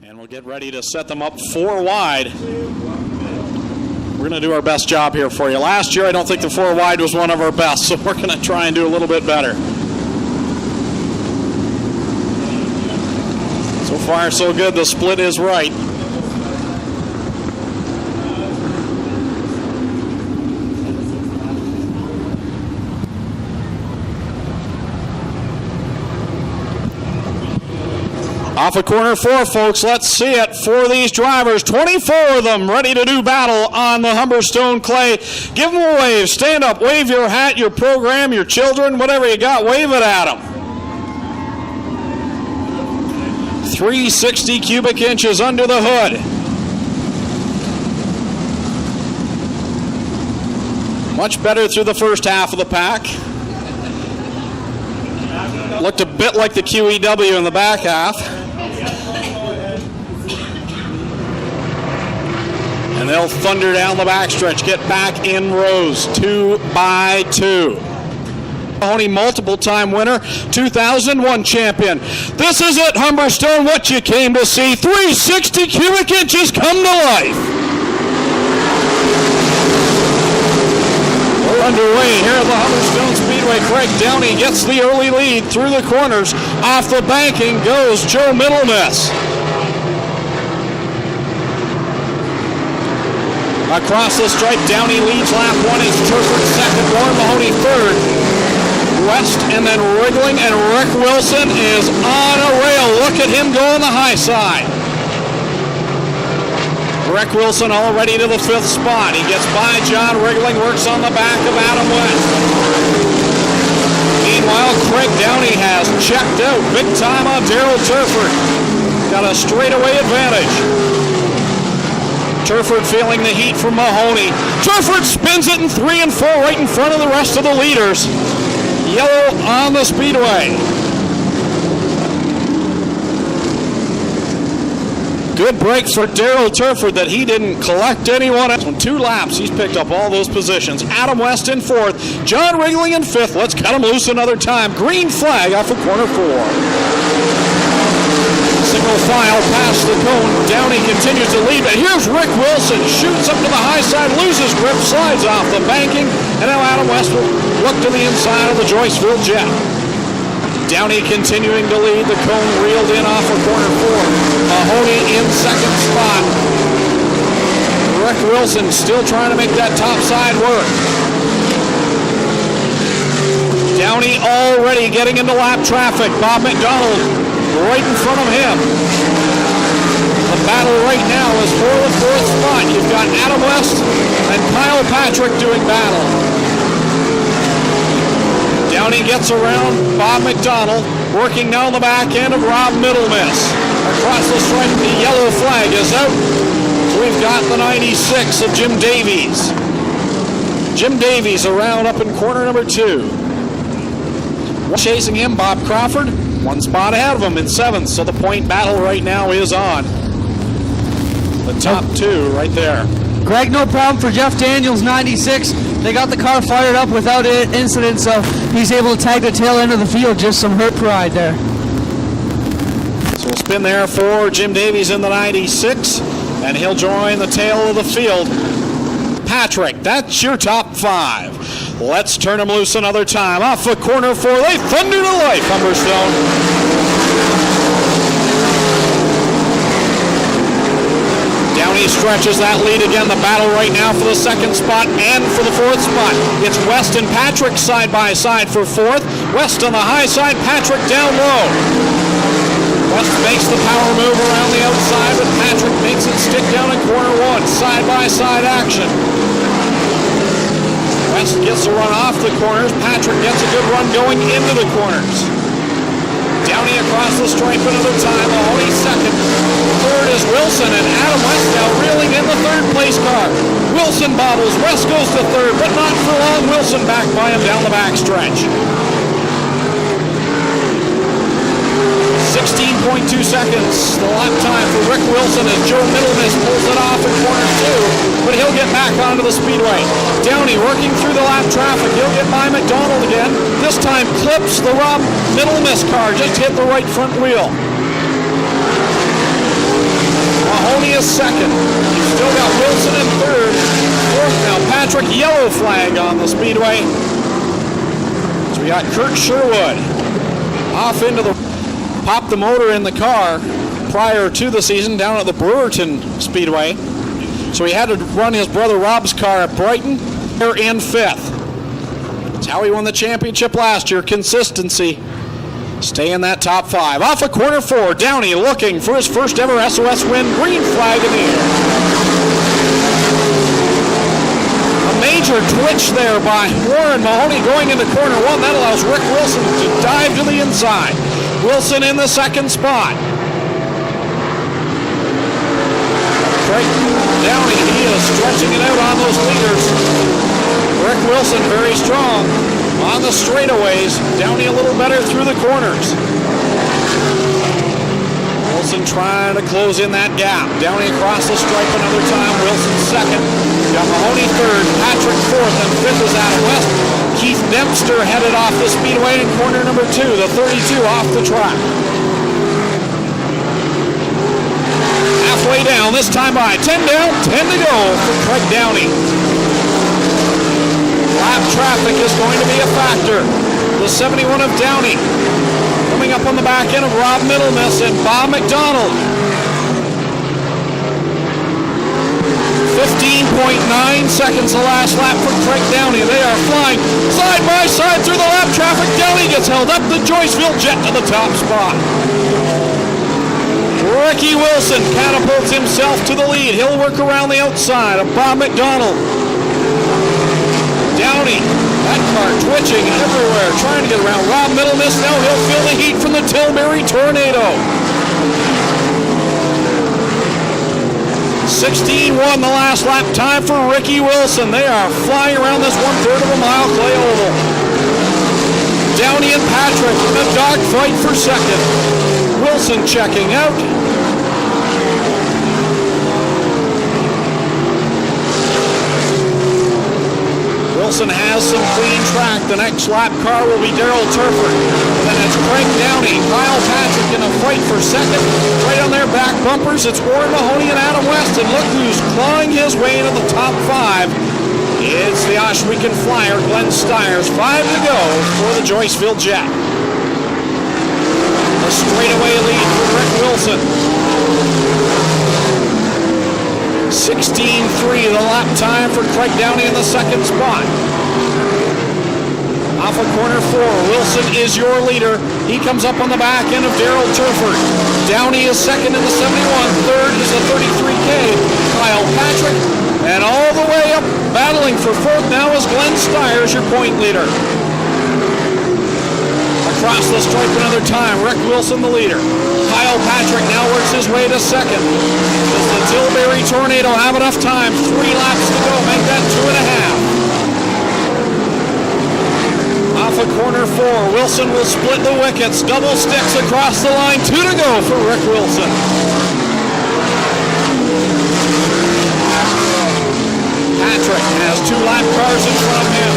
And we'll get ready to set them up 4 wide. We're going to do our best job here for you. Last year, I don't think the 4 wide was one of our best, so we're going to try and do a little bit better. So far, so good. The split is right. Off of corner 4, folks. Let's see it for these drivers. 24 of them ready to do battle on the Humberstone clay. Give them a wave. Stand up. Wave your hat, your program, your children, whatever you got. Wave it at them. 360 cubic inches under the hood. Much better through the first half of the pack. Looked a bit like the QEW in the back half. And they'll thunder down the backstretch, get back in rows, 2 by 2. Mahoney, multiple-time winner, 2001 champion. This is it, Humberstone, what you came to see. 360 cubic inches come to life. We're underway here at the Humberstone Speedway. Craig Downey gets the early lead through the corners. Off the banking goes Joe Middlemiss. Across the stripe, Downey leads lap 1. It's Turford second, Warren Mahoney third. West and then wriggling, and Rick Wilson is on a rail. Look at him go on the high side. Rick Wilson already to the 5th spot. He gets by John Wriggling, works on the back of Adam West. Meanwhile, Craig Downey has checked out big time on Daryl Turford. Got a straightaway advantage. Turford feeling the heat from Mahoney. Turford spins it in 3 and 4 right in front of the rest of the leaders. Yellow on the speedway. Good break for Daryl Turford that he didn't collect anyone. In 2 laps, he's picked up all those positions. Adam West in 4th. John Wriggling in 5th. Let's cut him loose another time. Green flag off of corner 4. Single file past the cone. Downey continues to lead, but here's Rick Wilson. Shoots up to the high side, loses grip, slides off the banking, and now Adam West will look to the inside of the Joyceville Jet. Downey continuing to lead. The cone reeled in off of corner 4. Mahoney in 2nd spot. Rick Wilson still trying to make that top side work. Downey already getting into lap traffic. Bob McDonald right in front of him. The battle right now is for the 4th spot. You've got Adam West and Kyle Patrick doing battle. Downey gets around Bob McDonald, working down the back end of Rob Middlemiss. Across the stripe, the yellow flag is out. We've got the 96 of Jim Davies. Jim Davies around up in corner number 2. Chasing him, Bob Crawford. 1 spot ahead of him in 7th, so the point battle right now is on. The top 2 right there. Greg, no problem for Jeff Daniels, 96. They got the car fired up without incident, so he's able to tag the tail end of the field. Just some hurt pride there. So we'll spin there for Jim Davies in the 96, and he'll join the tail of the field. Patrick, that's your top 5. Let's turn them loose another time. Off of corner 4, they thunder to life, Humberstone. Downey stretches that lead again. The battle right now for the 2nd spot and for the 4th spot. It's West and Patrick side by side for 4th. West on the high side, Patrick down low. West makes the power move around the outside, but Patrick makes it stick down in corner 1. Side by side action. West gets a run off the corners. Patrick gets a good run going into the corners. Downey across the stripe another time. Mahoney 2nd. 3rd is Wilson, and Adam West now reeling in the 3rd place car. Wilson bobbles. West goes to 3rd, but not for long. Wilson back by him down the backstretch. 16.2 seconds, the lap time for Rick Wilson as Joe Middlemiss pulls it off in corner 2, but he'll get back onto the speedway. Downey working through the lap traffic. He'll get by McDonald again. This time clips the Rob Middlemiss car, just hit the right front wheel. Mahoney is second. You've still got Wilson in third. Fourth now, Patrick. Yellow flag on the Speedway. So we got Kurt Sherwood off into the... Popped the motor in the car prior to the season down at the Brewerton Speedway. So he had to run his brother Rob's car at Brighton. They're in fifth. That's how he won the championship last year. Consistency. Stay in that top five. Off of corner four, Downey looking for his first ever SOS win. Green flag in the air. A major twitch there by Warren Mahoney going into corner one. That allows Rick Wilson to dive to the inside. Wilson in the second spot. Craig Downey, he is stretching it out on those leaders. Rick Wilson very strong on the straightaways. Downey a little better through the corners. Wilson trying to close in that gap. Downey across the stripe another time. Wilson second. Got Mahoney third. Patrick fourth, and fifth is Adam West. Keith Dempster headed off the Speedway in corner number two. The 32 off the track. Halfway down, this time by 10 down, 10 to go for Craig Downey. Lap traffic is going to be a factor. The 71 of Downey coming up on the back end of Rob Middlemiss and Bob McDonald. 15.9 seconds the last lap for Craig Downey. They are flying side by side through the lap traffic. Downey gets held up. The Joyceville Jet to the top spot. Ricky Wilson catapults himself to the lead. He'll work around the outside of Bob McDonald. Downey, that car twitching everywhere, trying to get around Rob Middlemiss. Now he'll feel the heat from the Tilbury Tornado. 16-1 the last lap time for Ricky Wilson. They are flying around this 1/3 of a mile clay oval. Downey and Patrick in a dogfight for second. Wilson checking out. Wilson has some clean track. The next lap car will be Darrell Turford. Then it's Craig Downey, Kyle Patrick in a fight for second. Right on their back bumpers, it's Warren Mahoney and Adam West. And look who's clawing his way into the top five. It's the Oshweekend Flyer, Glenn Stiers. 5 to go for the Joyceville Jet. A straightaway lead for Rick Wilson. 16-3 the lap time for Craig Downey in the second spot. Off of corner four, Wilson is your leader. He comes up on the back end of Darrell Turford. Downey is second in the 71. Third is the 33K, Kyle Patrick. And all the way up, battling for fourth now is Glenn Stiers, your point leader. Across the stripe another time, Rick Wilson the leader. Kyle Patrick now works his way to second. Does the Tilbury Tornado have enough time? 3 laps to go, make that 2.5. Off of corner four, Wilson will split the wickets. Double sticks across the line. 2 to go for Rick Wilson. Patrick has 2 lap cars in front of him.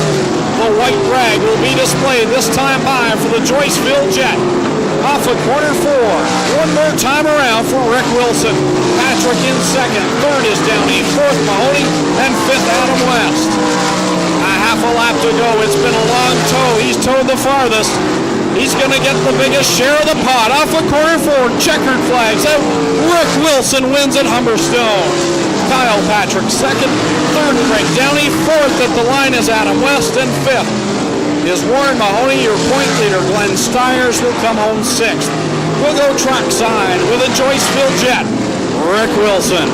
The white rag will be displayed this time by for the Joyceville Jet. Off of corner four. One more time around for Rick Wilson. Patrick in second. Third is Downey. Fourth Mahoney. And fifth Adam West. A half a lap to go. It's been a long tow. He's towed the farthest. He's going to get the biggest share of the pot. Off of corner four. Checkered flags out. Rick Wilson wins at Humberstone. Kyle Patrick second. Third Craig Downey. Fourth at the line is Adam West. And fifth is Warren Mahoney. Your point leader Glenn Stiers will come home sixth. We'll go trackside with a Joyceville Jet. Rick Wilson.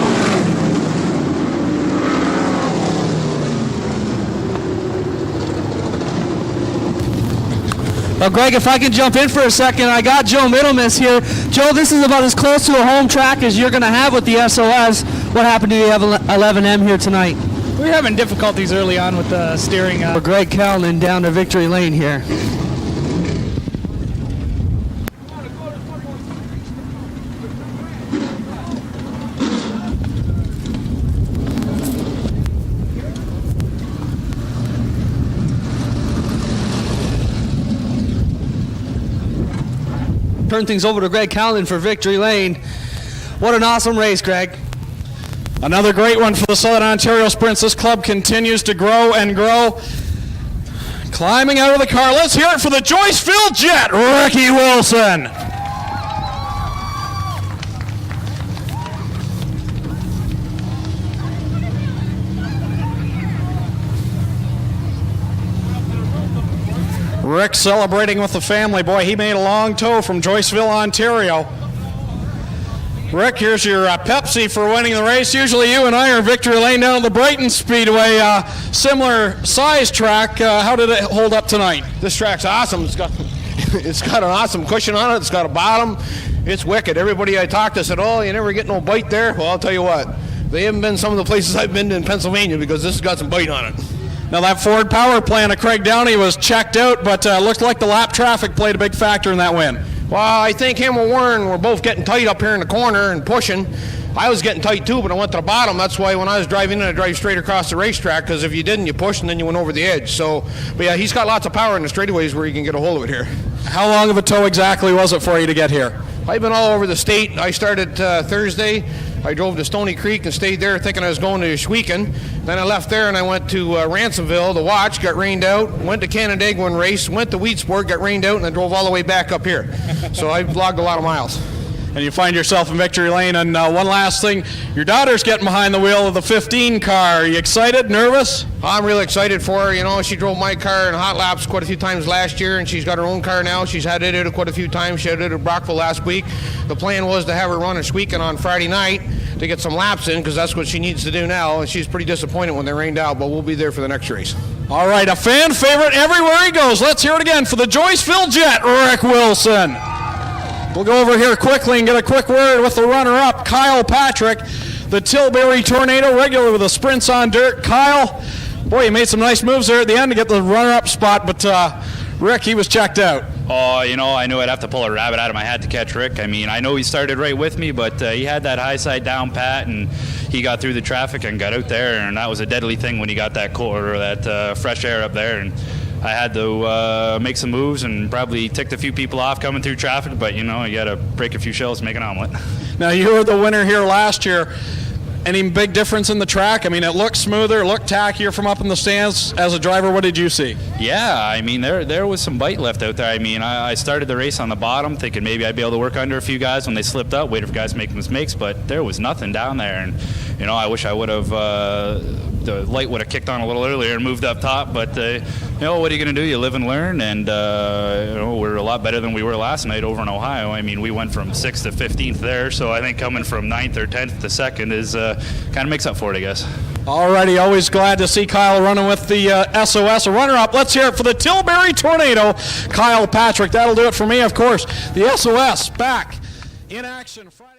Well, Greg, if I can jump in for a second, I got Joe Middlemiss here. Joe, this is about as close to a home track as you're going to have with the SOS. What happened to the 11M here tonight? We were having difficulties early on with the steering. For Greg Callan down to Victory Lane here. Turn things over to Greg Callan for Victory Lane. What an awesome race, Greg. Another great one for the Southern Ontario Sprints. This club continues to grow and grow. Climbing out of the car, let's hear it for the Joyceville Jet, Ricky Wilson. Rick celebrating with the family. Boy, he made a long tow from Joyceville, Ontario. Rick, here's your Pepsi for winning the race. Usually you and I are in victory lane down at the Brighton Speedway. Similar size track. How did it hold up tonight? This track's awesome. It's got an awesome cushion on it. It's got a bottom. It's wicked. Everybody I talked to said, oh, you never get no bite there. Well, I'll tell you what. They haven't been some of the places I've been to in Pennsylvania because this has got some bite on it. Now that Ford power plant of Craig Downey was checked out, but looked like the lap traffic played a big factor in that win. Well, I think him and Warren were both getting tight up here in the corner and pushing. I was getting tight too, but I went to the bottom. That's why when I was driving in, I drive straight across the racetrack, because if you didn't, you pushed and then you went over the edge. So, but yeah, he's got lots of power in the straightaways where you can get a hold of it here. How long of a tow exactly was it for you to get here? I've been all over the state. I started Thursday. I drove to Stony Creek and stayed there thinking I was going to Schweeken. Then I left there and I went to Ransomville to watch, got rained out, went to Canandaigua and raced, went to Weedsport, got rained out, and I drove all the way back up here. So I've logged a lot of miles. And you find yourself in victory lane. And one last thing, your daughter's getting behind the wheel of the 15 car. Are you excited, nervous? I'm really excited for her. You know, she drove my car in hot laps quite a few times last year, and she's got her own car now. She's had it in quite a few times. She had it at Brockville last week. The plan was to have her run a Schweeken on Friday night to get some laps in, because that's what she needs to do now. And she's pretty disappointed when they rained out, but we'll be there for the next race. All right, a fan favorite everywhere he goes. Let's hear it again for the Joyceville Jet, Rick Wilson. We'll go over here quickly and get a quick word with the runner-up, Kyle Patrick, the Tilbury Tornado, regular with the sprints on dirt. Kyle, boy, he made some nice moves there at the end to get the runner-up spot, but Rick, he was checked out. Oh, you know, I knew I'd have to pull a rabbit out of my hat to catch Rick. I mean, I know he started right with me, but he had that high side down pat, and he got through the traffic and got out there, and that was a deadly thing when he got that cold or that fresh air up there. And I had to make some moves and probably ticked a few people off coming through traffic, but, you know, you got to break a few shells to make an omelet. Now, you were the winner here last year. Any big difference in the track? I mean, it looked smoother, it looked tackier from up in the stands. As a driver, what did you see? Yeah, I mean, there was some bite left out there. I mean, I started the race on the bottom thinking maybe I'd be able to work under a few guys when they slipped up, waited for guys to make mistakes, but there was nothing down there. And, you know, I wish I would have, the light would have kicked on a little earlier and moved up top, but, you know, what are you going to do? You live and learn, and, you know, we're a lot better than we were last night over in Ohio. I mean, we went from 6th to 15th there, so I think coming from 9th or 10th to 2nd is kind of makes up for it, I guess. Alrighty, always glad to see Kyle running with the SOS. A runner-up, let's hear it for the Tilbury Tornado, Kyle Patrick. That'll do it for me, of course. The SOS back in action Friday.